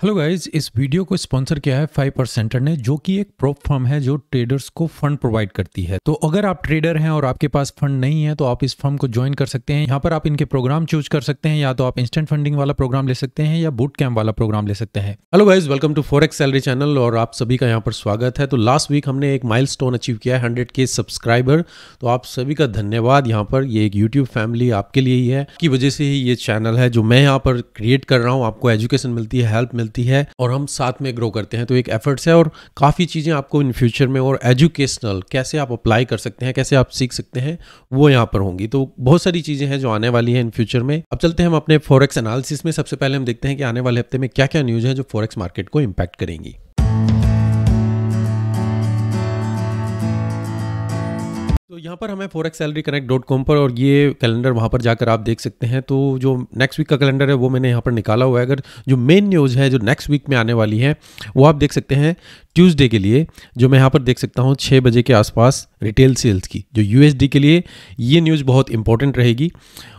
Hello guys, इस video को sponsor किया है 5% ने, जो कि एक प्रोप फर्म है जो ट्रेडर्स को फंड प्रोवाइड करती है। तो अगर आप ट्रेडर हैं और आपके पास फंड नहीं है तो आप इस फर्म को ज्वाइन कर सकते हैं। यहाँ पर आप इनके प्रोग्राम चूज कर सकते हैं, या तो आप इंस्टेंट फंडिंग वाला प्रोग्राम ले सकते हैं या बूट कैम्प वाला प्रोग्राम ले सकते हैं। Hello guys, welcome to forex salary channel और आप सभी का यहाँ पर स्वागत है। तो लास्ट वीक हमने एक माइलस्टोन अचीव किया है 100K सब्सक्राइबर। तो आप सभी का धन्यवाद। यहाँ पर ये एक यूट्यूब फैमिली आपके लिए ही है, की वजह से ही ये चैनल है जो मैं यहाँ पर क्रिएट कर रहा हूँ। आपको एजुकेशन मिलती है, हेल्प मिलती है और हम साथ में ग्रो करते हैं। तो एक एफर्ट्स है और काफ़ी चीज़ें आपको इन फ्यूचर में और एजुकेशनल कैसे आप अप्लाई कर सकते हैं, कैसे आप सीख सकते हैं, वो यहाँ पर होंगी। तो बहुत सारी चीज़ें हैं जो आने वाली हैं इन फ्यूचर में। अब चलते हैं हम अपने फॉरेक्स एनालिसिस में। सबसे पहले हम देखते हैं कि आने वाले हफ्ते में क्या क्या न्यूज़ है जो फॉरेक्स मार्केट को इम्पैक्ट करेंगी। तो यहाँ पर हमें forexsalaryconnect.com पर और ये कैलेंडर वहाँ पर जाकर आप देख सकते हैं। तो जो नेक्स्ट वीक का कैलेंडर है वो मैंने यहाँ पर निकाला हुआ है। अगर जो मेन न्यूज़ है जो नेक्स्ट वीक में आने वाली है वो आप देख सकते हैं ट्यूसडे के लिए, जो मैं यहाँ पर देख सकता हूँ 6 बजे के आसपास रिटेल सेल्स की, जो यूएसडी के लिए ये न्यूज़ बहुत इंपॉर्टेंट रहेगी।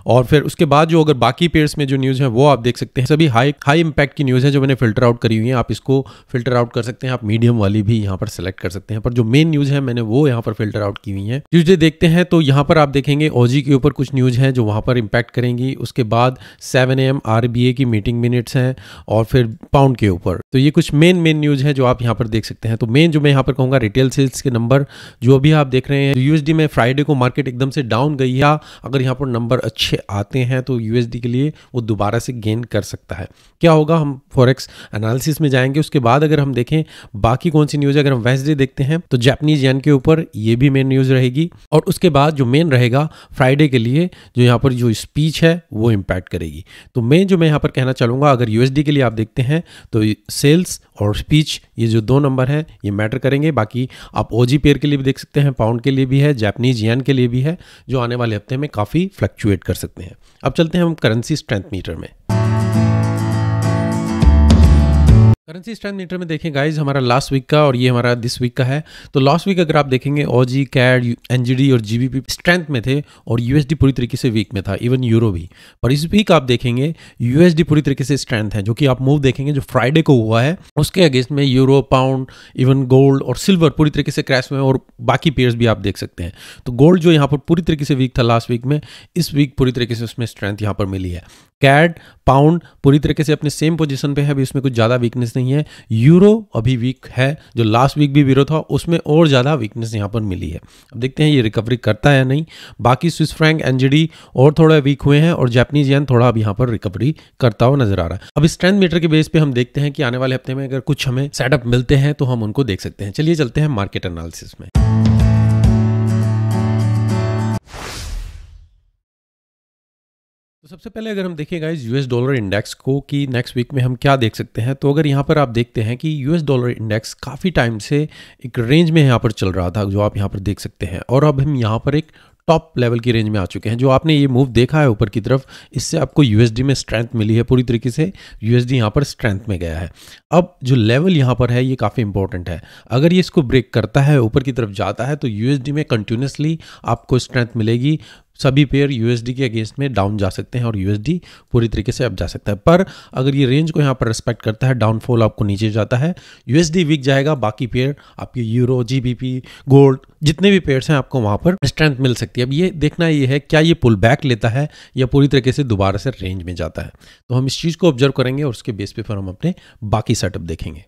और फिर उसके बाद जो अगर बाकी पेयर्स में जो न्यूज़ है वो आप देख सकते हैं। सभी हाई इंपैक्ट की न्यूज़ है जो मैंने फिल्टर आउट करी हुई है। आप इसको फिल्टर आउट कर सकते हैं, आप मीडियम वाली भी यहाँ पर सेलेक्ट कर सकते हैं, पर जो मेन न्यूज़ है मैंने वो यहाँ पर फिल्टर आउट की हुई है। ट्यूसडे देखते हैं तो यहाँ पर आप देखेंगे ओजी के ऊपर कुछ न्यूज़ है जो वहाँ पर इंपैक्ट करेंगी। उसके बाद 7 AM RBA की मीटिंग मिनट्स हैं और फिर पाउंड के ऊपर। तो ये कुछ मेन न्यूज़ है जो आप यहाँ पर देख सकते हैं। तो मेन जो मैं यहाँ पर कहूँगा रिटेल सेल्स के नंबर जो अभी आप देख रहे हैं। यूएसडी में फ्राइडे को मार्केट एकदम से डाउन गई है, अगर यहाँ पर नंबर अच्छे आते हैं तो यूएसडी के लिए वो दोबारा से गेन कर सकता है। क्या होगा हम फॉरेक्स एनालिसिस में जाएंगे। उसके बाद अगर हम देखें बाकी कौन सी न्यूज़ है, अगर हम वेडनेसडे देखते हैं तो जापानीज येन के ऊपर ये भी मेन न्यूज़ रहेगी। और उसके बाद जो मेन रहेगा फ्राइडे के लिए, जो यहाँ पर जो स्पीच है वो इम्पैक्ट करेगी। तो मेन जो मैं यहाँ पर कहना चाहूँगा, अगर यूएसडी के लिए आप देखते हैं तो सेल्स और स्पीच ये जो दो नंबर हैं ये मैटर करेंगे। बाकी आप ओजी पेयर के लिए भी देख सकते हैं, पाउंड के लिए भी है, जापानीज येन के लिए भी है, जो आने वाले हफ्ते में काफ़ी फ्लक्चुएट कर सकते हैं। अब चलते हैं हम करेंसी स्ट्रेंथ मीटर में। करेंसी स्ट्रेंथ मीटर में देखें गाइज, हमारा लास्ट वीक का और ये हमारा दिस वीक का है। तो लास्ट वीक अगर आप देखेंगे ओजी, कैड, एनजीडी और जीबीपी स्ट्रेंथ में थे और यूएसडी पूरी तरीके से वीक में था, इवन यूरो भी। पर इस वीक आप देखेंगे यूएसडी पूरी तरीके से स्ट्रेंथ है, जो कि आप मूव देखेंगे जो फ्राइडे को हुआ है उसके अगेंस्ट में यूरो, पाउंड, इवन गोल्ड और सिल्वर पूरी तरीके से क्रैश में, और बाकी पेयर्स भी आप देख सकते हैं। तो गोल्ड जो यहाँ पर पूरी तरीके से वीक था लास्ट वीक में, इस वीक पूरी तरीके से उसमें स्ट्रेंथ यहाँ पर मिली है। कैड, पाउंड पूरी तरीके से अपने सेम पोजीशन पे है, अभी उसमें कुछ ज़्यादा वीकनेस नहीं है। यूरो अभी वीक है, जो लास्ट वीक भी यूरो था उसमें और ज़्यादा वीकनेस यहाँ पर मिली है। अब देखते हैं ये रिकवरी करता है या नहीं। बाकी स्विस फ्रैंक, एनजीडी और थोड़ा वीक हुए हैं और जापानीज येन थोड़ा अब यहाँ पर रिकवरी करता हुआ नजर आ रहा है। अब स्ट्रेंथ मीटर के बेस पे हम देखते हैं कि आने वाले हफ्ते में अगर कुछ हमें सेटअप मिलते हैं तो हम उनको देख सकते हैं। चलिए चलते हैं मार्केट एनालिसिस में। तो सबसे पहले अगर हम देखें गाइस यूएस डॉलर इंडेक्स को कि नेक्स्ट वीक में हम क्या देख सकते हैं, तो अगर यहाँ पर आप देखते हैं कि यूएस डॉलर इंडेक्स काफ़ी टाइम से एक रेंज में यहाँ पर चल रहा था, जो आप यहाँ पर देख सकते हैं, और अब हम यहाँ पर एक टॉप लेवल की रेंज में आ चुके हैं। जो आपने ये मूव देखा है ऊपर की तरफ, इससे आपको यूएसडी में स्ट्रेंथ मिली है, पूरी तरीके से यूएसडी यहाँ पर स्ट्रेंथ में गया है। अब जो लेवल यहाँ पर है ये काफ़ी इंपॉर्टेंट है। अगर ये इसको ब्रेक करता है, ऊपर की तरफ जाता है, तो यूएसडी में कंटिन्यूसली आपको स्ट्रेंथ मिलेगी। सभी पेयर यूएसडी के अगेंस्ट में डाउन जा सकते हैं और यूएसडी पूरी तरीके से अप जा सकता है। पर अगर ये रेंज को यहाँ पर रिस्पेक्ट करता है, डाउनफॉल आपको नीचे जाता है, यूएसडी वीक जाएगा, बाकी पेयर आपके यूरो, जीबीपी, गोल्ड, जितने भी पेयर्स हैं आपको वहाँ पर स्ट्रेंथ मिल सकती है। अब ये देखना ये है क्या ये पुल बैक लेता है या पूरी तरीके से दोबारा से रेंज में जाता है। तो हम इस चीज़ को ऑब्जर्व करेंगे और उसके बेस पे फिर हम अपने बाकी सेटअप देखेंगे।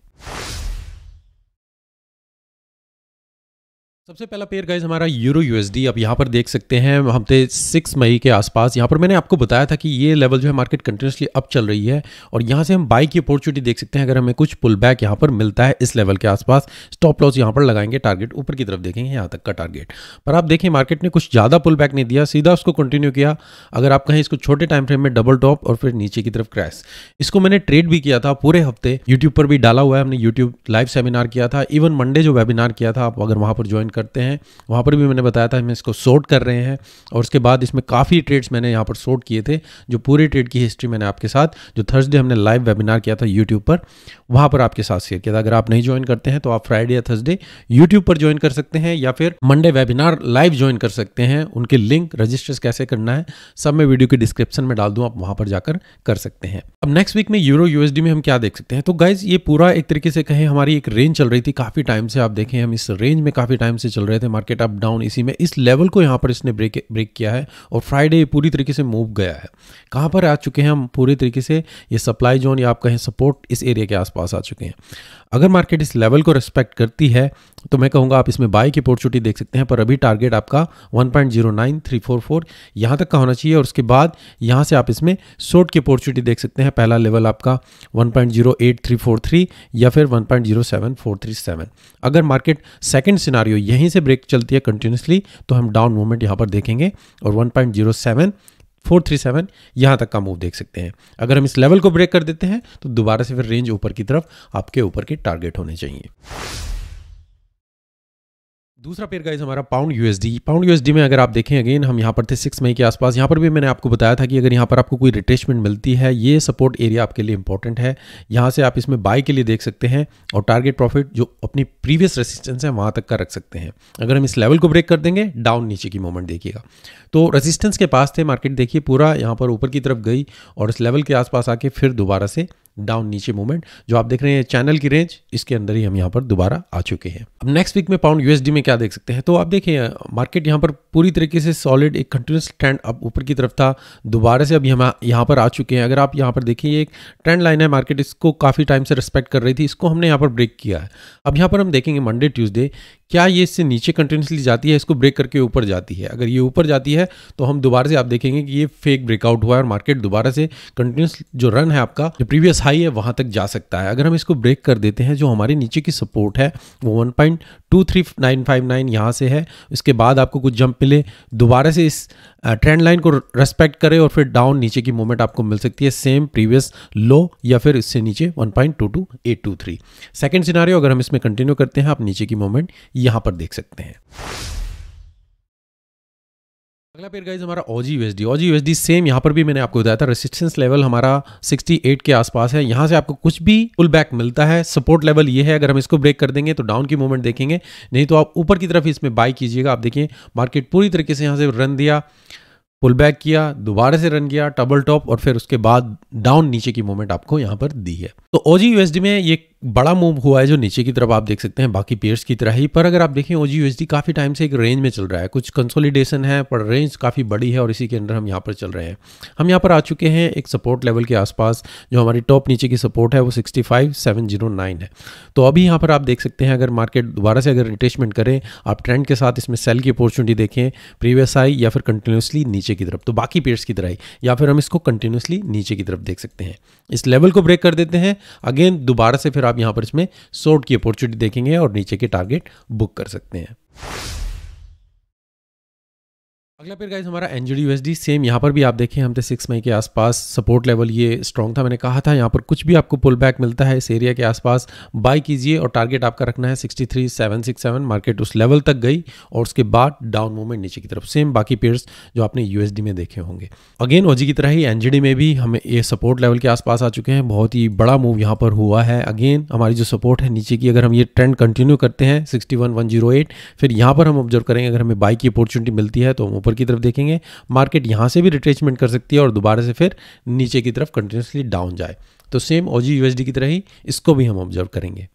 सबसे पहला पेयर गाइज हमारा यूरो यूएसडी। अब यहाँ पर देख सकते हैं हफ्ते 6 मई के आसपास, यहाँ पर मैंने आपको बताया था कि ये लेवल जो है मार्केट कंटिन्यूसली अप चल रही है और यहाँ से हम बाई की अपॉर्चुनिटी देख सकते हैं। अगर हमें कुछ पुल बैक यहाँ पर मिलता है इस लेवल के आसपास, स्टॉप लॉस यहाँ पर लगाएंगे, टारगेट ऊपर की तरफ देखेंगे, यहाँ तक का टारगेट। पर आप देखें मार्केट ने कुछ ज़्यादा पुल बैक नहीं दिया, सीधा उसको कंटिन्यू किया। अगर आप कहें इसको छोटे टाइम फ्रेम में डबल टॉप और फिर नीचे की तरफ क्रैश। इसको मैंने ट्रेड भी किया था पूरे हफ्ते, यूट्यूब पर भी डाला हुआ है, हमने यूट्यूब लाइव सेमिनार किया था, इवन मंडे जो वेबिनार किया था, आप अगर वहाँ पर ज्वाइन करते हैं, वहाँ पर भी मैंने बताया था हम इसको सॉर्ट कर रहे हैं। और उसके बाद इसमें काफ़ी ट्रेड्स मैंने यहाँ पर सॉर्ट किए थे, जो पूरे ट्रेड की हिस्ट्री मैंने आपके साथ जो थर्सडे हमने लाइव वेबिनार किया था यूट्यूब पर, वहाँ पर आपके साथ शेयर किया था। अगर आप नहीं ज्वाइन करते हैं तो आप फ्राइडे या थर्सडे यूट्यूब पर ज्वाइन कर सकते हैं या फिर मंडे वेबिनार लाइव ज्वाइन कर सकते हैं। उनके लिंक रजिस्टर्स कैसे करना है सब मैं वीडियो के डिस्क्रिप्शन में डाल दूँ, आप वहाँ पर जाकर कर सकते हैं। अब नेक्स्ट वीक में यूरो यूएसडी में हम क्या देख सकते हैं, तो गाइज ये पूरा एक तरीके से कहें हमारी एक रेंज चल रही थी काफ़ी टाइम से। आप देखें हम इस रेंज में काफ़ी टाइम से चल रहे थे, मार्केट अप डाउन इसी में, इस लेवल को यहाँ पर इसने ब्रेक किया है और फ्राइडे पूरी तरीके से मूव गया है। कहाँ पर आ चुके हैं हम पूरी तरीके से, ये सप्लाई जोन या आप कहें सपोर्ट इस एरिया के आसपास आ चुके हैं। अगर मार्केट इस लेवल को रिस्पेक्ट करती है तो मैं कहूँगा आप इसमें बाई की अपॉर्चुनिटी देख सकते हैं, पर अभी टारगेट आपका 1.09344 यहाँ तक का होना चाहिए और उसके बाद यहाँ से आप इसमें शॉर्ट की अपॉर्चुनिटी देख सकते हैं। पहला लेवल आपका 1.08343 या फिर 1.07437। अगर मार्केट सेकंड सिनारियो यहीं से ब्रेक चलती है कंटिन्यूसली तो हम डाउन मूवमेंट यहाँ पर देखेंगे और 1.07437 यहाँ तक का मूव देख सकते हैं। अगर हम इस लेवल को ब्रेक कर देते हैं तो दोबारा से फिर रेंज ऊपर की तरफ आपके ऊपर के टारगेट होने चाहिए। दूसरा पेयर गाइस हमारा पाउंड यूएसडी। पाउंड यूएसडी में अगर आप देखें अगेन हम यहाँ पर थे 6 मई के आसपास। यहाँ पर भी मैंने आपको बताया था कि अगर यहाँ पर आपको कोई रिट्रेसमेंट मिलती है, ये सपोर्ट एरिया आपके लिए इंपॉर्टेंट है। यहाँ से आप इसमें बाय के लिए देख सकते हैं और टारगेट प्रॉफिट जो अपनी प्रीवियस रेसिस्टेंस है वहाँ तक का रख सकते हैं। अगर हम इस लेवल को ब्रेक कर देंगे डाउन नीचे की मूवमेंट देखिएगा, तो रेसिस्टेंस के पास थे मार्केट, देखिए पूरा यहाँ पर ऊपर की तरफ गई और इस लेवल के आसपास आके फिर दोबारा से डाउन नीचे मूवमेंट जो आप देख रहे हैं चैनल की रेंज, इसके अंदर ही हम यहाँ पर दोबारा आ चुके हैं। अब नेक्स्ट वीक में पाउंड यूएसडी में क्या देख सकते हैं, तो आप देखिए मार्केट यहाँ पर पूरी तरीके से सॉलिड एक कंटिन्यूस ट्रेंड अब ऊपर की तरफ था, दोबारा से अभी हम यहाँ पर आ चुके हैं। अगर आप यहाँ पर देखिए ये एक ट्रेंड लाइन है, मार्केट इसको काफ़ी टाइम से रिस्पेक्ट कर रही थी, इसको हमने यहाँ पर ब्रेक किया है। अब यहाँ पर हम देखेंगे मंडे ट्यूसडे क्या ये इससे नीचे कंटिन्यूसली जाती है, इसको ब्रेक करके ऊपर जाती है। अगर ये ऊपर जाती है तो हम दोबारा से आप देखेंगे कि ये फेक ब्रेकआउट हुआ है और मार्केट दोबारा से कंटिन्यूस जो रन है आपका जो प्रीवियस हाई है वहाँ तक जा सकता है। अगर हम इसको ब्रेक कर देते हैं, जो हमारे नीचे की सपोर्ट है वो 1.23959 यहाँ से है, इसके बाद आपको कुछ जंप मिले, दोबारा से इस ट्रेंड लाइन को रेस्पेक्ट करे और फिर डाउन नीचे की मूवमेंट आपको मिल सकती है सेम प्रीवियस लो या फिर इससे नीचे 1.22823। सेकंड सिनारियो अगर हम इसमें कंटिन्यू करते हैं आप नीचे की मूवमेंट यहाँ पर देख सकते हैं। अगला पेयर गाइस हमारा Aussie USD. Aussie USD same यहाँ पर भी मैंने आपको बताया था रेसिस्टेंस लेवल हमारा 68 के आसपास है। यहाँ से आपको कुछ भी पुल बैक मिलता है, सपोर्ट लेवल ये है, अगर हम इसको ब्रेक कर देंगे तो डाउन की मूवमेंट देखेंगे, नहीं तो आप ऊपर की तरफ इसमें बाय कीजिएगा। आप देखिए मार्केट पूरी तरीके से यहाँ से रन दिया, पुल बैक किया, दोबारा से रन किया, डबल टॉप और फिर उसके बाद डाउन नीचे की मूवमेंट आपको यहाँ पर दी है। तो ओजी यूएसडी में ये बड़ा मूव हुआ है जो नीचे की तरफ आप देख सकते हैं बाकी पेयर्स की तरह ही, पर अगर आप देखें ओजी यूएसडी काफ़ी टाइम से एक रेंज में चल रहा है, कुछ कंसोलिडेशन है पर रेंज काफ़ी बड़ी है और इसी के अंदर हम यहाँ पर चल रहे हैं। हम यहाँ पर आ चुके हैं एक सपोर्ट लेवल के आसपास, जो हमारी टॉप नीचे की सपोर्ट है वो 65709 है। तो अभी यहाँ पर आप देख सकते हैं अगर मार्केट दोबारा से अगर रिट्रेसमेंट करें, आप ट्रेंड के साथ इसमें सेल की अपॉर्चुनिटी देखें प्रीवियस हाई या फिर कंटिन्यूसली नीचे की तरफ, तो बाकी पेयर्स की तरह ही, या फिर हम इसको कंटिन्यूसली नीचे की तरफ देख सकते हैं। इस लेवल को ब्रेक कर देते हैं अगेन दोबारा से फिर आप यहाँ पर इसमें शॉर्ट की अपॉर्चुनिटी देखेंगे और नीचे के टारगेट बुक कर सकते हैं। अगला पेयर गाइस हमारा एनजीडी यूएसडी। सेम यहाँ पर भी आप देखें हम थे 6 मई के आसपास, सपोर्ट लेवल ये स्ट्रॉन्ग था, मैंने कहा था यहाँ पर कुछ भी आपको पुल बैक मिलता है इस एरिया के आसपास बाय कीजिए और टारगेट आपका रखना है 63767। मार्केट उस लेवल तक गई और उसके बाद डाउन मूवमेंट नीचे की तरफ, सेम बाकी पेयर्स जो आपने यूएसडी में देखे होंगे। अगेन ओजी की तरह ही एनजीडी में भी हमें ये सपोर्ट लेवल के आसपास आ चुके हैं, बहुत ही बड़ा मूव यहाँ पर हुआ है। अगेन हमारी जो सपोर्ट है नीचे की, अगर हम ये ट्रेंड कंटिन्यू करते हैं 61108, फिर यहाँ पर हम ऑब्जर्व करेंगे अगर हमें बाय की अपॉर्चुनिटी मिलती है तो हम की तरफ देखेंगे, मार्केट यहां से भी रिट्रेसमेंट कर सकती है और दोबारा से फिर नीचे की तरफ कंटिन्यूसली डाउन जाए, तो सेम ओजी यूएसडी की तरह ही इसको भी हम ऑब्जर्व करेंगे।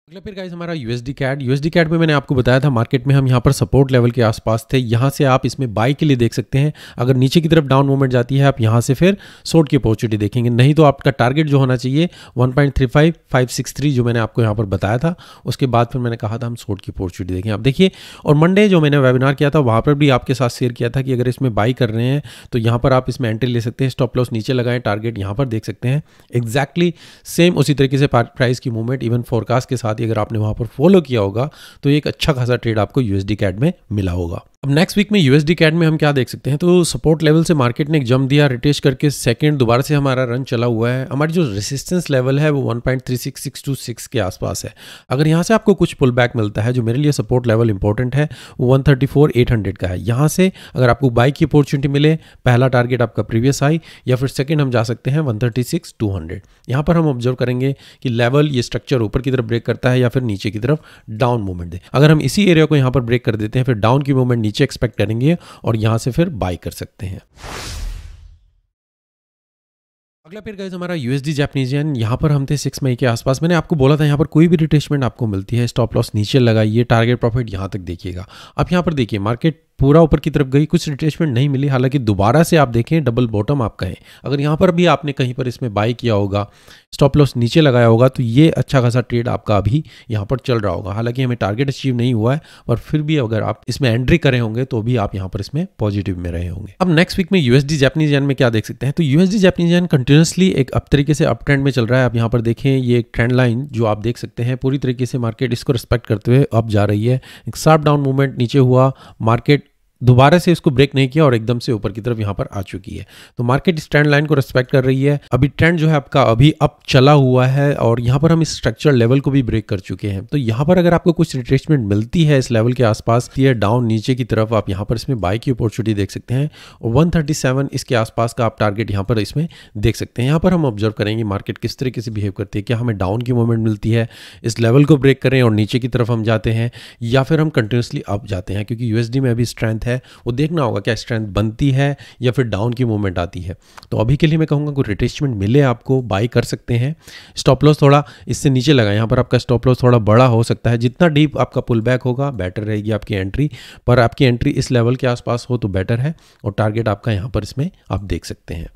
अगला फिर गाइस हमारा यूएसडी कैड। यूएसडी कैड में मैंने आपको बताया था मार्केट में हम यहाँ पर सपोर्ट लेवल के आसपास थे, यहाँ से आप इसमें बाय के लिए देख सकते हैं। अगर नीचे की तरफ डाउन मूवमेंट जाती है आप यहाँ से फिर शॉर्ट की अपॉर्चुनिटी देखेंगे, नहीं तो आपका टारगेट जो होना चाहिए 1.35563 जो मैंने आपको यहाँ पर बताया था, उसके बाद फिर मैंने कहा था हम शॉर्ट की अपॉर्चुनिटी देखें। आप देखिए, और मंडे जो मैंने वेबिनार किया था वहाँ पर भी आपके साथ शेयर किया था कि अगर इसमें बाई कर रहे हैं तो यहाँ पर आप इसमें एंट्री ले सकते हैं, स्टॉप लॉस नीचे लगाएं, टारगेट यहाँ पर देख सकते हैं। एग्जैक्टली सेम उसी तरीके से प्राइस की मूवमेंट इवन फोरकास्ट के साथ ही अगर आपने वहाँ पर फॉलो किया होगा तो एक अच्छा खासा ट्रेड आपको यूएसडी कैड में मिला होगा। अब नेक्स्ट वीक में यूएसडी कैड में हम क्या देख सकते हैं, तो सपोर्ट लेवल से मार्केट ने एक जंप दिया, रिटेस्ट करके सेकंड दोबारा से हमारा रन चला हुआ है। हमारी जो रेसिस्टेंस लेवल है वो 1.36626 के आसपास है। अगर यहाँ से आपको कुछ पुल बैक मिलता है, जो मेरे लिए सपोर्ट लेवल इंपॉर्टेंट है वो 134,800 का है। यहाँ से अगर आपको बाई की अपॉर्चुनिटी मिले, पहला टारगेट आपका प्रीवियस हाई या फिर सेकंड हम जा सकते हैं 136,200। यहाँ पर हम ऑब्जर्व करेंगे कि लेवल ये स्ट्रक्चर ऊपर की तरफ ब्रेक करता है या फिर नीचे की तरफ डाउन मूवमेंट दे। अगर हम इसी एरिया को यहाँ पर ब्रेक कर देते हैं, फिर डाउन की मूवमेंट नीचे एक्सपेक्ट करेंगे और यहां से फिर बाय कर सकते हैं। अगला पेयर गाइस हमारा यूएसडी जापानीज येन। यहाँ पर हम थे 6 मई के आसपास। मैंने आपको बोला था यहाँ पर कोई भी रिट्रेसमेंट आपको मिलती है, स्टॉप लॉस नीचे लगाइए, टारगेट प्रॉफिट यहाँ तक देखिएगा। अब यहाँ पर देखिए मार्केट पूरा ऊपर की तरफ गई, कुछ रिट्रेसमेंट नहीं मिली, हालांकि दोबारा से आप देखें डबल बॉटम आपका है। अगर यहाँ पर भी आपने कहीं पर इसमें बाय किया होगा, स्टॉप लॉस नीचे लगाया होगा, तो ये अच्छा खासा ट्रेड आपका अभी यहाँ पर चल रहा होगा। हालांकि हमें टारगेट अचीव नहीं हुआ है, पर फिर भी अगर आप इसमें एंट्री करे होंगे तो भी आप यहाँ पर इसमें पॉजिटिव में रहे होंगे। अब नेक्स्ट वीक में यूएसडी जापानीज येन में क्या देख सकते हैं, तो यूएसडी जापानीज येन कंटिन्यूसली एक अब तरीके से अप ट्रेंड में चल रहा है। आप यहाँ पर देखें ये एक ट्रेंड लाइन जो आप देख सकते हैं, पूरी तरीके से मार्केट इसको रिस्पेक्ट करते हुए अब जा रही है। एक शार्प डाउन मूवमेंट नीचे हुआ, मार्केट दोबारा से इसको ब्रेक नहीं किया और एकदम से ऊपर की तरफ यहाँ पर आ चुकी है। तो मार्केट इस ट्रेंड लाइन को रिस्पेक्ट कर रही है। अभी ट्रेंड जो है आपका अभी अप चला हुआ है और यहाँ पर हम इस स्ट्रक्चर लेवल को भी ब्रेक कर चुके हैं। तो यहाँ पर अगर आपको कुछ रिट्रेसमेंट मिलती है इस लेवल के आसपास, ये डाउन नीचे की तरफ, आप यहाँ पर इसमें बाय की अपॉर्चुनिटी देख सकते हैं और 137 इसके आसपास का आप टारगेट यहाँ पर इसमें देख सकते हैं। यहाँ पर हम ऑब्जर्व करेंगे मार्केट किस तरीके से बिहेव करती है, क्या हमें डाउन की मूवमेंट मिलती है, इस लेवल को ब्रेक करें और नीचे की तरफ हम जाते हैं, या फिर हम कंटिन्यूसली अप जाते हैं। क्योंकि यूएसडी में अभी स्ट्रेंथ है, वो देखना होगा क्या स्ट्रेंथ बनती है या फिर डाउन की मूवमेंट आती है। तो अभी के लिए मैं कहूँगा कोई रिट्रेसमेंट मिले आपको, बाय कर सकते हैं। स्टॉप लॉस थोड़ा इससे नीचे लगा, यहाँ पर आपका स्टॉप लॉस थोड़ा बड़ा हो सकता है। जितना डीप आपका पुल बैक होगा बेटर रहेगी आपकी एंट्री, पर आपकी एंट्री इस लेवल के आसपास हो तो बेटर है और टारगेट आपका यहाँ पर इसमें आप देख सकते हैं।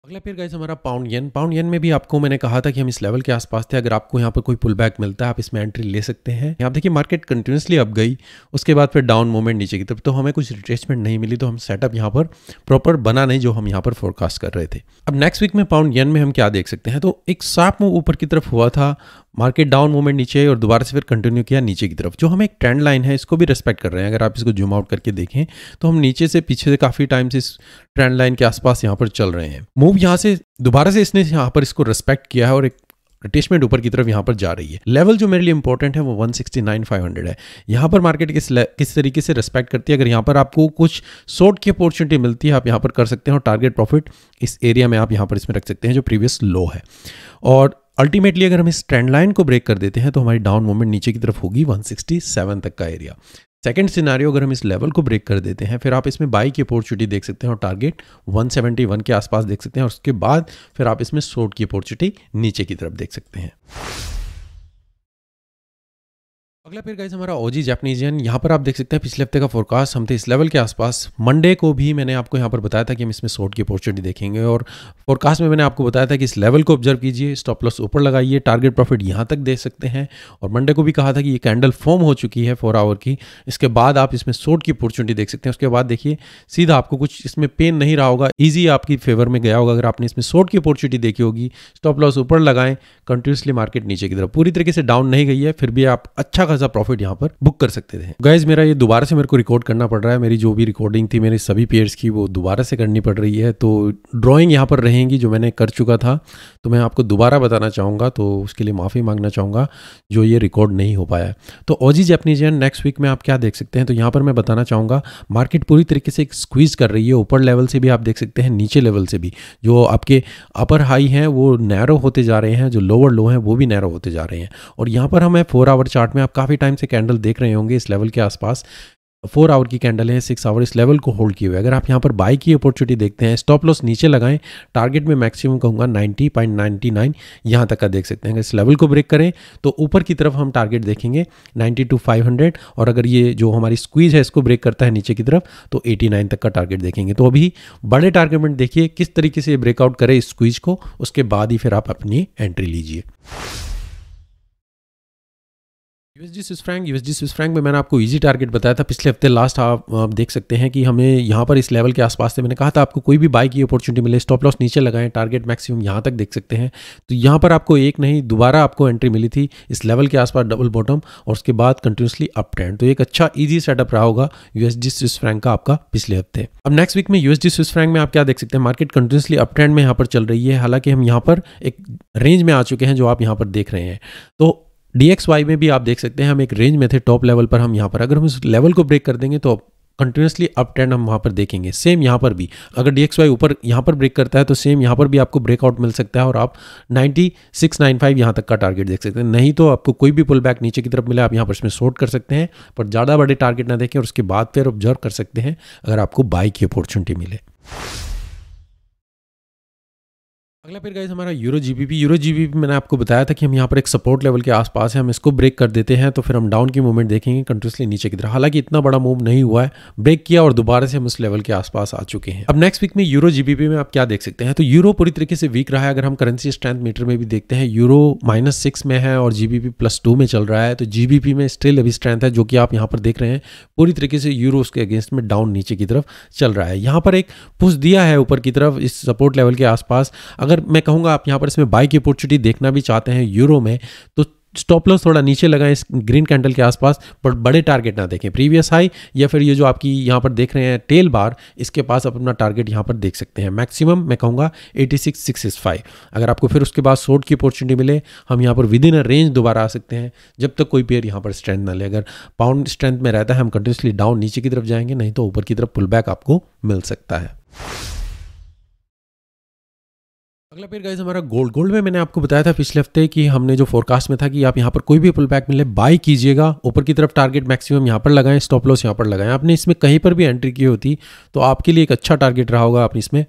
अगला पेयर गाइस हमारा पाउंड येन। पाउंड येन में भी आपको मैंने कहा था कि हम इस लेवल के आसपास थे। अगर आपको यहाँ पर कोई पुल बैक मिलता है आप इसमें एंट्री ले सकते हैं। यहाँ देखिए मार्केट कंटिन्यूसली अप गई, उसके बाद फिर डाउन मूवमेंट नीचे की तरफ, तो हमें कुछ रिट्रेसमेंट नहीं मिली, तो हम सेटअप यहाँ पर प्रॉपर बना नहीं जो हम यहाँ पर फोरकास्ट कर रहे थे। अब नेक्स्ट वीक में पाउंड येन में हम क्या देख सकते हैं, तो एक शार्प मूव ऊपर की तरफ हुआ था, मार्केट डाउन मूवमेंट नीचे और दोबारा से फिर कंटिन्यू किया नीचे की तरफ। जो हमें एक ट्रेंड लाइन है इसको भी रिस्पेक्ट कर रहे हैं। अगर आप इसको जूम आउट करके देखें तो हम नीचे से पीछे से काफ़ी टाइम से इस ट्रेंड लाइन के आसपास यहाँ पर चल रहे हैं। मूव यहाँ से दोबारा से इसने यहाँ पर इसको रिस्पेक्ट किया है और एक रिट्रेसमेंट ऊपर की तरफ यहाँ पर जा रही है। लेवल जो मेरे लिए इंपॉर्टेंट है वो 169,500 है। यहाँ पर मार्केट किस तरीके से रिस्पेक्ट करती है। अगर यहाँ पर आपको कुछ शॉर्ट की अपॉर्चुनिटी मिलती है आप यहाँ पर कर सकते हैं और टारगेट प्रॉफिट इस एरिया में आप यहाँ पर इसमें रख सकते हैं जो प्रीवियस लो है। और अल्टीमेटली अगर हम इस ट्रेंड लाइन को ब्रेक कर देते हैं तो हमारी डाउन मूवमेंट नीचे की तरफ होगी 167 तक का एरिया। सेकंड सिनारियो अगर हम इस लेवल को ब्रेक कर देते हैं फिर आप इसमें बाई की अपॉर्चुनिटी देख सकते हैं और टारगेट 171 के आसपास देख सकते हैं और उसके बाद फिर आप इसमें शॉर्ट की अपॉर्चुनिटी नीचे की तरफ देख सकते हैं। अगला पेयर गाइस हमारा ओजी जापानीज येन। यहाँ पर आप देख सकते हैं पिछले हफ्ते का फोरकास्ट हम थे इस लेवल के आसपास। मंडे को भी मैंने आपको यहाँ पर बताया था कि हम इसमें शॉर्ट की अपॉर्चुनिटी देखेंगे और फोरकास्ट में मैंने आपको बताया था कि इस लेवल को ऑब्जर्व कीजिए, स्टॉप लॉस ऊपर लगाइए, टारगेट प्रॉफिट यहाँ तक दे सकते हैं। और मंडे को भी कहा था कि ये कैंडल फॉर्म हो चुकी है 4 आवर की, इसके बाद आप इसमें शॉर्ट की अपॉर्चुनिटी देख सकते हैं। उसके बाद देखिए सीधा आपको कुछ इसमें पेन नहीं रहा होगा, ईजी आपकी फेवर में गया होगा अगर आपने इसमें शॉर्ट की अपॉर्चुनिटी देखी होगी। स्टॉप लॉस ऊपर लगाएं, कंटिन्यूसली मार्केट नीचे की तरफ पूरी तरीके से डाउन नहीं गई है, फिर भी आप अच्छा खासा प्रॉफिट यहाँ पर बुक कर सकते थे। गाइज मेरा ये दोबारा से मेरे को रिकॉर्ड करना पड़ रहा है, मेरी जो भी रिकॉर्डिंग थी मेरे सभी पेयर्स की वो दोबारा से करनी पड़ रही है, तो ड्राइंग यहाँ पर रहेंगी जो मैंने कर चुका था, तो मैं आपको दोबारा बताना चाहूँगा, तो उसके लिए माफ़ी मांगना चाहूँगा जो ये रिकॉर्ड नहीं हो पाया है। तो ओजी जापानीज येन नेक्स्ट वीक में आप क्या देख सकते हैं, तो यहाँ पर मैं बताना चाहूँगा मार्केट पूरी तरीके से एक स्क्वीज कर रही है, ऊपर लेवल से भी आप देख सकते हैं, नीचे लेवल से भी। जो आपके अपर हाई हैं वो नैरो होते जा रहे हैं, जो लोअर लो हैं वो भी नैरो होते जा रहे हैं। और यहाँ पर हमें 4 आवर चार्ट में आप काफ़ी टाइम से कैंडल देख रहे होंगे इस लेवल के आसपास। 4 आवर की कैंडल है, 6 आवर इस लेवल को होल्ड किए हुए। अगर आप यहाँ पर बाई की अपॉर्चुनिटी देखते हैं, स्टॉप लॉस नीचे लगाएं, टारगेट में मैक्सिमम कहूँगा 90.99 यहाँ तक का देख सकते हैं। अगर इस लेवल को ब्रेक करें तो ऊपर की तरफ हम टारगेट देखेंगे 92,500, और अगर ये जो हमारी स्क्वीज है इसको ब्रेक करता है नीचे की तरफ तो 89 तक का टारगेट देखेंगे। तो अभी बड़े टारगेट में देखिए किस तरीके से ब्रेकआउट करे इस स्क्वीज को, उसके बाद ही फिर आप अपनी एंट्री लीजिए। यूएसडी स्विस फ्रैंक में मैंने आपको इजी टारगेट बताया था पिछले हफ्ते लास्ट। आप देख सकते हैं कि हमें यहाँ पर इस लेवल के आसपास से मैंने कहा था आपको कोई भी बाई की अपॉर्चुनिटी मिले स्टॉप लॉस नीचे लगाएं, टारगेट मैक्सिमम यहाँ तक देख सकते हैं। तो यहाँ पर आपको एक नहीं दोबारा आपको एंट्री मिली थी इस लेवल के आसपास डबल बॉटम और उसके बाद कंटिन्यूसली अप ट्रेंड। तो एक अच्छा ईजी सेटअप रहा होगा यूएसडी स्विस फ्रैंक का आपका पिछले हफ्ते। अब नेक्स्ट वीक में यूएसडी स्विस फ्रैंक में आप क्या देख सकते हैं, मार्केट कंटिन्यूसली अप ट्रेंड में यहाँ पर चल रही है। हालांकि हम यहाँ पर एक रेंज में आ चुके हैं जो आप यहाँ पर देख रहे हैं। तो DXY में भी आप देख सकते हैं हम एक रेंज में थे टॉप लेवल पर। हम यहाँ पर अगर हम इस लेवल को ब्रेक कर देंगे तो कंटिन्यूसली अप ट्रेंड हम वहाँ पर देखेंगे। सेम यहाँ पर भी अगर DXY ऊपर यहाँ पर ब्रेक करता है तो सेम यहाँ पर भी आपको ब्रेकआउट मिल सकता है और आप 9695 यहाँ तक का टारगेट देख सकते हैं। नहीं तो आपको कोई भी पुल बैक नीचे की तरफ मिले आप यहाँ पर इसमें शॉर्ट कर सकते हैं, पर ज़्यादा बड़े टारगेट ना देखें और उसके बाद फिर ऑब्जर्व कर सकते हैं अगर आपको बाई की अपॉर्चुनिटी मिले। अगला फिर गाइस हमारा यूरो जीबीपी मैंने आपको बताया था कि हम यहाँ पर एक सपोर्ट लेवल के आसपास है, हम इसको ब्रेक कर देते हैं तो फिर हम डाउन की मूवमेंट देखेंगे कंटिन्यूसली नीचे की तरफ। हालांकि इतना बड़ा मूव नहीं हुआ है, ब्रेक किया और दोबारा से हम इस लेवल के आसपास आ चुके हैं। अब नेक्स्ट वीक में यूरो जीबीपी में आप क्या देख सकते हैं, तो यूरो पूरी तरीके से वीक रहा है। अगर हम करेंसी स्ट्रेंथ मीटर में भी देखते हैं यूरो -6 में है और जीबीपी +2 में चल रहा है। तो जीबीपी में स्टिल अभी स्ट्रेंथ है जो कि आप यहाँ पर देख रहे हैं। पूरी तरीके से यूरो उसके अगेंस्ट में डाउन नीचे की तरफ चल रहा है। यहाँ पर एक पुश दिया है ऊपर की तरफ इस सपोर्ट लेवल के आसपास। अगर मैं कहूँगा आप यहाँ पर इसमें बाई की अपॉर्चुनिटी देखना भी चाहते हैं यूरो में तो स्टॉप लॉस थोड़ा नीचे लगाएं इस ग्रीन कैंडल के आसपास, पर बड़े टारगेट ना देखें। प्रीवियस हाई या फिर ये जो आपकी यहाँ पर देख रहे हैं टेल बार, इसके पास आप अपना टारगेट यहाँ पर देख सकते हैं। मैक्सिमम मैं कहूँगा 86,665। अगर आपको फिर उसके बाद शॉर्ट की अपॉर्चुनिटी मिले हम यहाँ पर विद इन अ रेंज दोबारा आ सकते हैं जब तक कोई पेयर यहाँ पर स्ट्रेंथ ना ले। अगर पाउंड स्ट्रेंथ में रहता है हम कंटिन्यूसली डाउन नीचे की तरफ जाएंगे, नहीं तो ऊपर की तरफ पुल बैक आपको मिल सकता है। अगला पेयर गाइस हमारा गोल्ड में मैंने आपको बताया था पिछले हफ्ते कि हमने जो फोरकास्ट में था कि आप यहाँ पर कोई भी पुल बैक मिले बाई कीजिएगा, ऊपर की तरफ टारगेट मैक्सिमम यहाँ पर लगाएं, स्टॉप लॉस यहाँ पर लगाएं। आपने इसमें कहीं पर भी एंट्री की होती तो आपके लिए एक अच्छा टारगेट रहा होगा। आप इसमें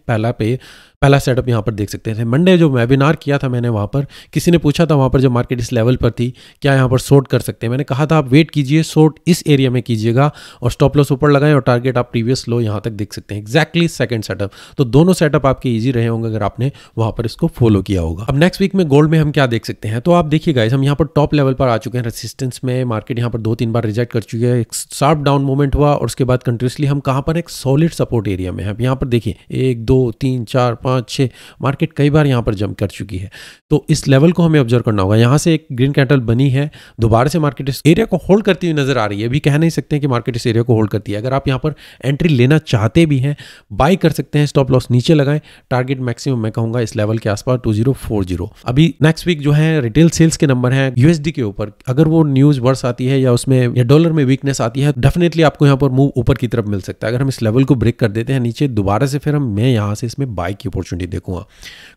पहला सेटअप यहाँ पर देख सकते थे। मंडे जो वेबिनार किया था मैंने, वहाँ पर किसी ने पूछा था वहाँ पर जब मार्केट इस लेवल पर थी क्या यहाँ पर शॉर्ट कर सकते हैं। मैंने कहा था आप वेट कीजिए, शॉर्ट इस एरिया में कीजिएगा और स्टॉप लॉस ऊपर लगाएं और टारगेट आप प्रीवियस लो यहाँ तक देख सकते हैं। Exactly second setup. तो दोनों सेटअप आपके ईजी रहे होंगे अगर आपने वहाँ पर इसको फॉलो किया होगा। अब नेक्स्ट वीक में गोल्ड में हम क्या देख सकते हैं, तो आप देखिए गाइस हम यहाँ पर टॉप लेवल पर आ चुके हैं रेजिस्टेंस में। मार्केट यहाँ पर 2-3 बार रिजेक्ट कर चुकी है, एक शार्प डाउन मूवमेंट हुआ और उसके बाद कंटिन्यूसली हम कहाँ पर एक सॉलिड सपोर्ट एरिया में है। अब यहाँ पर देखिए 1 2 3 4 5 6 मार्केट कई बार यहाँ पर जंप कर चुकी है। तो इस लेवल को हमें ऑब्जर्व करना होगा। यहाँ से एक ग्रीन कैंडल बनी है, दोबारा से मार्केट इस एरिया को होल्ड करती हुई नजर आ रही है। अभी कह नहीं सकते हैं कि मार्केट इस एरिया को होल्ड करती है। अगर आप यहाँ पर एंट्री लेना चाहते भी हैं बाई कर सकते हैं, स्टॉप लॉस नीचे लगाएं, टारगेट मैक्सिमम मैं कहूँगा इस लेवल के आसपास 2040। अभी नेक्स्ट वीक जो है रिटेल सेल्स के नंबर हैं यूएसडी के ऊपर, अगर वो न्यूज वर्स आती है या उसमें या डॉलर में वीकनेस आती है डेफिनेटली आपको यहाँ पर मूव ऊपर की तरफ मिल सकता है। अगर हम इस लेवल को ब्रेक कर देते हैं नीचे दोबारा से फिर मैं यहाँ से इसमें बाई की अपॉर्चुनिटी देखूंगा।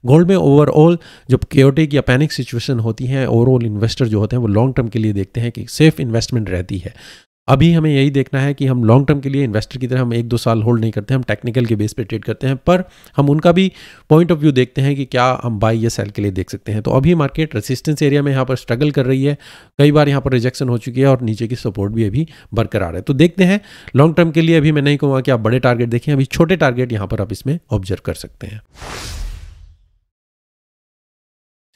गोल्ड में ओवरऑल जब केओटिक या पैनिक सिचुएशन होती है, ओवरऑल इन्वेस्टर जो होते हैं वो लॉन्ग टर्म के लिए देखते हैं कि सेफ इन्वेस्टमेंट रहती है। अभी हमें यही देखना है कि हम लॉन्ग टर्म के लिए इन्वेस्टर की तरह हम 1-2 साल होल्ड नहीं करते हैं, हम टेक्निकल के बेस पे ट्रेड करते हैं, पर हम उनका भी पॉइंट ऑफ व्यू देखते हैं कि क्या हम बाई या सेल के लिए देख सकते हैं। तो अभी मार्केट रेजिस्टेंस एरिया में यहाँ पर स्ट्रगल कर रही है, कई बार यहाँ पर रिजेक्शन हो चुकी है और नीचे की सपोर्ट भी अभी बरकरार है। तो देखते हैं लॉन्ग टर्म के लिए अभी मैं नहीं कहूँगा कि आप बड़े टारगेट देखें, अभी छोटे टारगेट यहाँ पर आप इसमें ऑब्जर्व कर सकते हैं।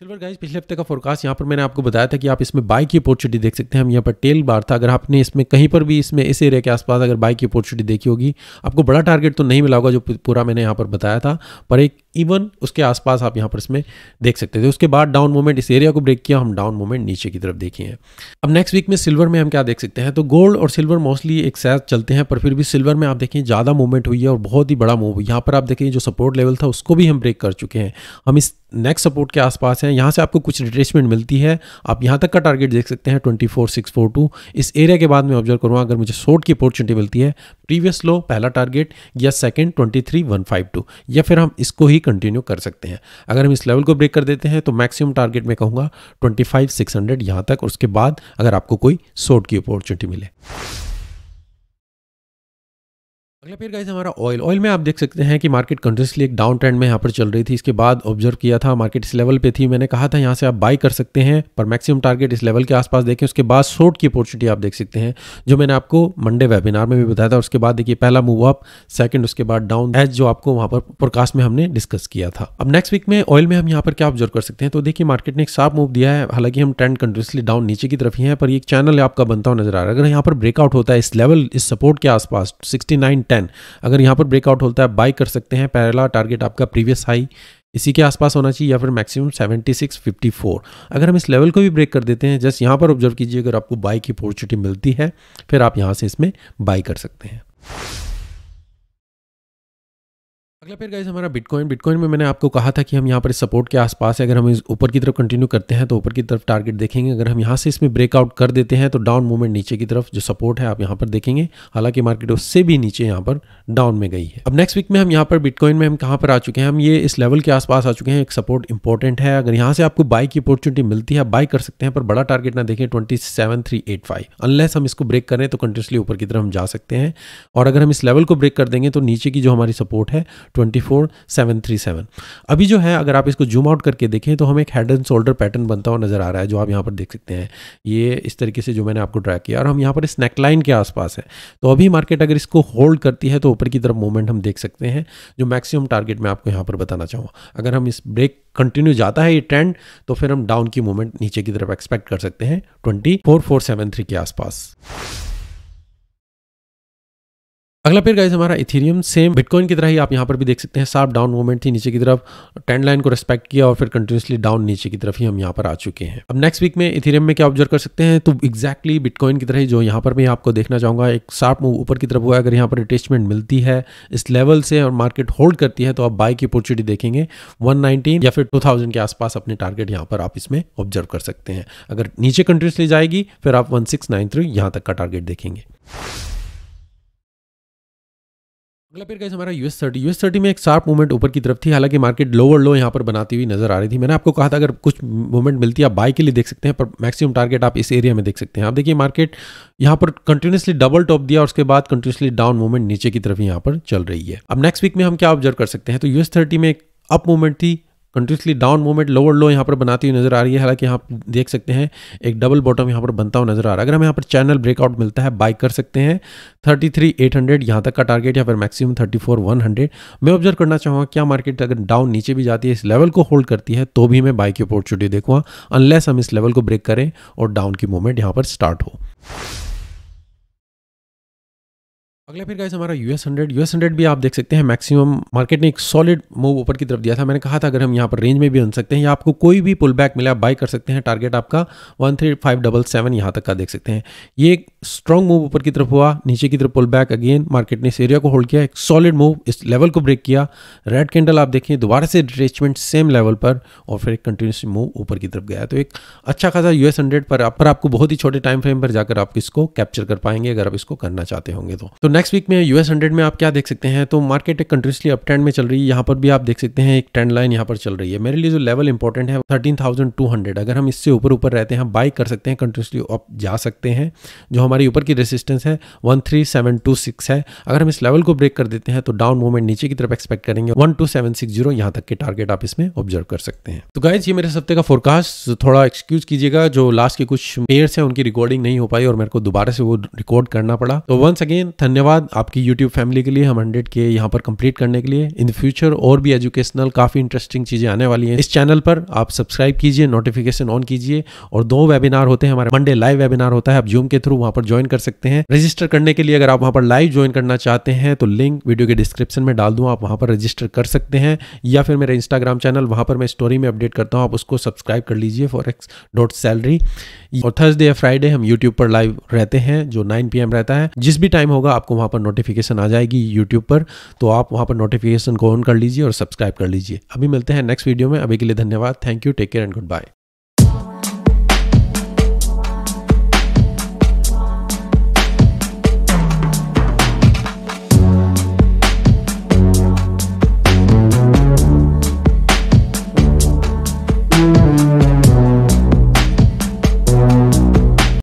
सिल्वर गाइस पिछले हफ्ते का फोरकास्ट यहाँ पर मैंने आपको बताया था कि आप इसमें बाई की अपॉर्चुनिटी देख सकते हैं। हम यहाँ पर टेल बार था, अगर आपने इसमें कहीं पर भी इसमें इस एरिया के आसपास अगर बाई की अपॉर्चुनिटी देखी होगी, आपको बड़ा टारगेट तो नहीं मिला होगा जो पूरा मैंने यहाँ पर बताया था, पर एक इवन उसके आसपास आप यहाँ पर इसमें देख सकते थे। उसके बाद डाउन मूवमेंट इस एरिया को ब्रेक किया, हम डाउन मूवमेंट नीचे की तरफ देखे हैं। अब नेक्स्ट वीक में सिल्वर में हम क्या देख सकते हैं, तो गोल्ड और सिल्वर मोस्टली एक साथ चलते हैं, पर फिर भी सिल्वर में आप देखें ज़्यादा मूवमेंट हुई है और बहुत ही बड़ा मूव। यहाँ पर आप देखें जो सपोर्ट लेवल था उसको भी हम ब्रेक कर चुके हैं, हम इस नेक्स्ट सपोर्ट के आसपास हैं। यहाँ से आपको कुछ रिट्रेसमेंट मिलती है, आप यहाँ तक का टारगेट देख सकते हैं 24,642। इस एरिया के बाद मैं ऑब्जर्व करूँगा अगर मुझे शॉर्ट की अपॉर्चुनिटी मिलती है, प्रीवियस लो पहला टारगेट या सेकंड 23,152, या फिर हम इसको ही कंटिन्यू कर सकते हैं। अगर हम इस लेवल को ब्रेक कर देते हैं तो मैक्सिमम टारगेट मैं कहूँगा 25,600 यहाँ तक, और उसके बाद अगर आपको कोई शॉर्ट की अपॉर्चुनिटी मिले। अगला फिर गाइस हमारा ऑयल में आप देख सकते हैं कि मार्केट कंटिन्यूसली एक डाउन ट्रेंड में यहाँ पर चल रही थी। इसके बाद ऑब्जर्व किया था मार्केट इस लेवल पे थी, मैंने कहा था यहाँ से आप बाई कर सकते हैं, पर मैक्सिमम टारगेट इस लेवल के आसपास देखें। उसके बाद शॉर्ट की अपॉर्चुनिटी आप देख सकते हैं, जो मैंने आपको मंडे वेबिनार में भी बताया था। उसके बाद देखिए पहला मूव अप, सेकंड, उसके बाद डाउन, एज जो आपको वहाँ पर फोरकास्ट में हमने डिस्कस किया था। अब नेक्स्ट वीक में ऑयल में हम यहाँ पर क्या ऑब्जर्व कर सकते हैं, तो देखिए मार्केट ने एक शार्प मूव दिया है। हालांकि हम ट्रेंड कंटिन्यूसली डाउन नीचे की तरफ ही है, पर एक चैनल आपका बनता हुआ नजर आ रहा है। अगर यहाँ पर ब्रेकआउट होता है इस लेवल, इस सपोर्ट के आसपास 69.10, अगर यहाँ पर ब्रेकआउट होता है बाई कर सकते हैं। पहला टारगेट आपका प्रीवियस हाई इसी के आसपास होना चाहिए, या फिर मैक्सिमम 76.54। अगर हम इस लेवल को भी ब्रेक कर देते हैं, जस्ट यहाँ पर ऑब्जर्व कीजिए, अगर आपको बाई की अपॉर्चुनिटी मिलती है फिर आप यहाँ से इसमें बाई कर सकते हैं। अगला फिर गाइस हमारा बिटकॉइन में मैंने आपको कहा था कि हम यहाँ पर इस सपोर्ट के आसपास है। अगर हम इस ऊपर की तरफ कंटिन्यू करते हैं तो ऊपर की तरफ टारगेट देखेंगे। अगर हम यहाँ से इसमें ब्रेकआउट कर देते हैं तो डाउन मूवमेंट नीचे की तरफ जो सपोर्ट है आप यहाँ पर देखेंगे। हालांकि मार्केट उससे भी नीचे यहाँ पर डाउन में गई है। अब नेक्स्ट वीक में हम यहाँ पर बिटकॉइन में हम कहाँ पर आ चुके हैं, हम ये इस लेवल के आसपास आ चुके हैं। एक सपोर्ट इंपॉर्टेंट है, अगर यहाँ से आपको बाई की अपॉर्चुनिटी मिलती है बाई कर सकते हैं, पर बड़ा टारगेट ना देखें 27,385। अनलेस हम इसको ब्रेक करें तो कंटिन्यूसली ऊपर की तरफ हम जा सकते हैं। और अगर हम इस लेवल को ब्रेक कर देंगे तो नीचे की जो हमारी सपोर्ट है 24,737। अभी जो है अगर आप इसको जूम आउट करके देखें तो हमें एक हेड एंड शोल्डर पैटर्न बनता हुआ नजर आ रहा है, जो आप यहाँ पर देख सकते हैं। ये इस तरीके से जो मैंने आपको ड्रैग किया, और हम यहाँ पर इस नेकलाइन के आसपास है। तो अभी मार्केट अगर इसको होल्ड करती है तो ऊपर की तरफ मूवमेंट हम देख सकते हैं, जो मैक्सिमम टारगेट मैं आपको यहाँ पर बताना चाहूँगा। अगर हम इस ब्रेक कंटिन्यू जाता है ये ट्रेंड, तो फिर हम डाउन की मूवमेंट नीचे की तरफ एक्सपेक्ट कर सकते हैं 24,473 के आसपास। अगला फिर गाइस हमारा इथेरियम, सेम बिटकॉइन की तरह ही आप यहाँ पर भी देख सकते हैं, शार्प डाउन मूवमेंट थी नीचे की तरफ, ट्रेंड लाइन को रिस्पेक्ट किया और फिर कंटिन्यूसली डाउन नीचे की तरफ ही हम यहाँ पर आ चुके हैं। अब नेक्स्ट वीक में इथेरियम में क्या ऑब्जर्व कर सकते हैं, तो एग्जैक्टली बिटकॉइन की तरह ही जो यहाँ पर मैं आपको देखना चाहूँगा, एक शार्प मूव ऊपर की तरफ हुआ है। अगर यहाँ पर रिटेचमेंट मिलती है इस लेवल से और मार्केट होल्ड करती है तो आप बाई की अपॉर्चुनिटी देखेंगे 119 या फिर 2000 के आसपास अपने टारगेट यहाँ पर आप इसमें ऑब्जर्व कर सकते हैं। अगर नीचे कंटिन्यूसली जाएगी फिर आप 1693 यहाँ तक का टारगेट देखेंगे। अगला फिर गाइस हमारा US30 में एक शार्प मूवमेंट ऊपर की तरफ थी। हालांकि मार्केट लोअर लो यहाँ पर बनाती हुई नजर आ रही थी। मैंने आपको कहा था अगर कुछ मूवमेंट मिलती है आप बाई के लिए देख सकते हैं, पर मैक्सिमम टारगेट आप इस एरिया में देख सकते हैं। आप देखिए मार्केट यहाँ पर कंटिन्यूसली डबल टॉप दिया और उसके बाद कंटिन्यूसली डाउन मूवमेंट नीचे की तरफ यहाँ पर चल रही है। अब नेक्स्ट वीक में हम क्या ऑब्जर्व कर सकते हैं, तो US30 में एक अप मूवमेंट थी, कंटिन्यूसली डाउन मूवमेंट लोअर लो यहाँ पर बनाती हुई नजर आ रही है। हालांकि यहाँ देख सकते हैं एक डबल बॉटम यहाँ पर बनता हुआ नजर आ रहा है। अगर हमें यहाँ पर चैनल ब्रेकआउट मिलता है बाई कर सकते हैं 33,800 यहाँ तक का टारगेट, या फिर मैक्सिमम 34,100। मैं ऑब्जर्व करना चाहूँगा क्या मार्केट अगर डाउन नीचे भी जाती है इस लेवल को होल्ड करती है तो भी मैं बाई की अपॉर्चुनिटी देखूँगा, अनलेस हम इस लेवल को ब्रेक करें और डाउन की मूवमेंट यहाँ पर स्टार्ट हो। अगला फिर गाइस हमारा US100 भी आप देख सकते हैं मैक्सिमम मार्केट ने एक सॉलिड मूव ऊपर की तरफ दिया था। मैंने कहा था अगर हम यहाँ पर रेंज में भी बन सकते हैं या आपको कोई भी पुल बैक मिले आप बाई कर सकते हैं। टारगेट आपका 13,577 यहाँ तक का देख सकते हैं। ये एक स्ट्रॉन्ग मूव ऊपर की तरफ हुआ, नीचे की तरफ पुल बैक, अगेन मार्केट ने इस एरिया को होल्ड किया, एक सॉलिड मूव इस लेवल को ब्रेक किया, रेड कैंडल आप देखें, दोबारा से रिट्रेसमेंट सेम लेवल पर और फिर एक कंटिन्यूस मूव ऊपर की तरफ गया। तो एक अच्छा खासा US100 पर आपको बहुत ही छोटे टाइम फ्रेम पर जाकर आप इसको कैप्चर कर पाएंगे अगर आप इसको करना चाहते होंगे तो नेक्स्ट वीक में US100 में आप क्या देख सकते हैं, तो मार्केट एक कंटिन्यूसली अप ट्रेंड में चल रही है। यहाँ पर भी आप देख सकते हैं एक ट्रेंड लाइन यहाँ पर चल रही है। मेरे लिए जो लेवल इंपॉर्टेंट है 13,200, अगर हम इससे ऊपर रहते हैं बाई कर सकते हैं, कंटिन्यूसली अप जा सकते हैं। जो हमारी ऊपर की रेजिस्टेंस है 13,726 है। अगर हम इस लेवल को ब्रेक कर देते हैं तो डाउन मूवमेंट नीचे की तरफ एक्सपेक्ट करेंगे 12,760, यहाँ तक के टारगेट आप इसमें ऑब्जर्व कर सकते हैं। तो गाइस ये मेरे हफ्ते का फोरकास्ट, थोड़ा एक्सक्यूज कीजिएगा जो लास्ट के कुछ पेयर्स हैं उनकी रिकॉर्डिंग नहीं हो पाई और मेरे को दोबारा से वो रिकॉर्ड करना पड़ा। तो वंस अगेन धन्यवाद आपकी यूट्यूब फैमिली के लिए, हम 100 के यहाँ पर कंप्लीट करने के लिए। इन द फ्यूचर और भी एजुकेशनल काफी इंटरेस्टिंग चीजें आने वाली हैं इस चैनल पर। आप सब्सक्राइब कीजिए, नोटिफिकेशन ऑन कीजिए, और 2 वेबिनार होते हैं हमारे। मंडे लाइव वेबिनार होता है, आप जूम के थ्रू वहां पर ज्वाइन कर सकते हैं। रजिस्टर करने के लिए अगर आप वहां पर लाइव ज्वाइन करना चाहते हैं तो लिंक वीडियो के डिस्क्रिप्शन में डाल दूं, आप वहां पर रजिस्टर कर सकते हैं। या फिर मेरे इंस्टाग्राम चैनल, वहां पर मैं स्टोरी में अपडेट करता हूं, आप उसको सब्सक्राइब कर लीजिए, forex.salary। और थर्सडे या फ्राइडे हम यूट्यूब पर लाइव रहते हैं जो 9 PM रहता है। जिस भी टाइम होगा आपको वहां पर नोटिफिकेशन आ जाएगी यूट्यूब पर, तो आप वहां पर नोटिफिकेशन को ऑन कर लीजिए और सब्सक्राइब कर लीजिए। अभी मिलते हैं नेक्स्ट वीडियो में, अभी के लिए धन्यवाद, thank you, take care and good bye.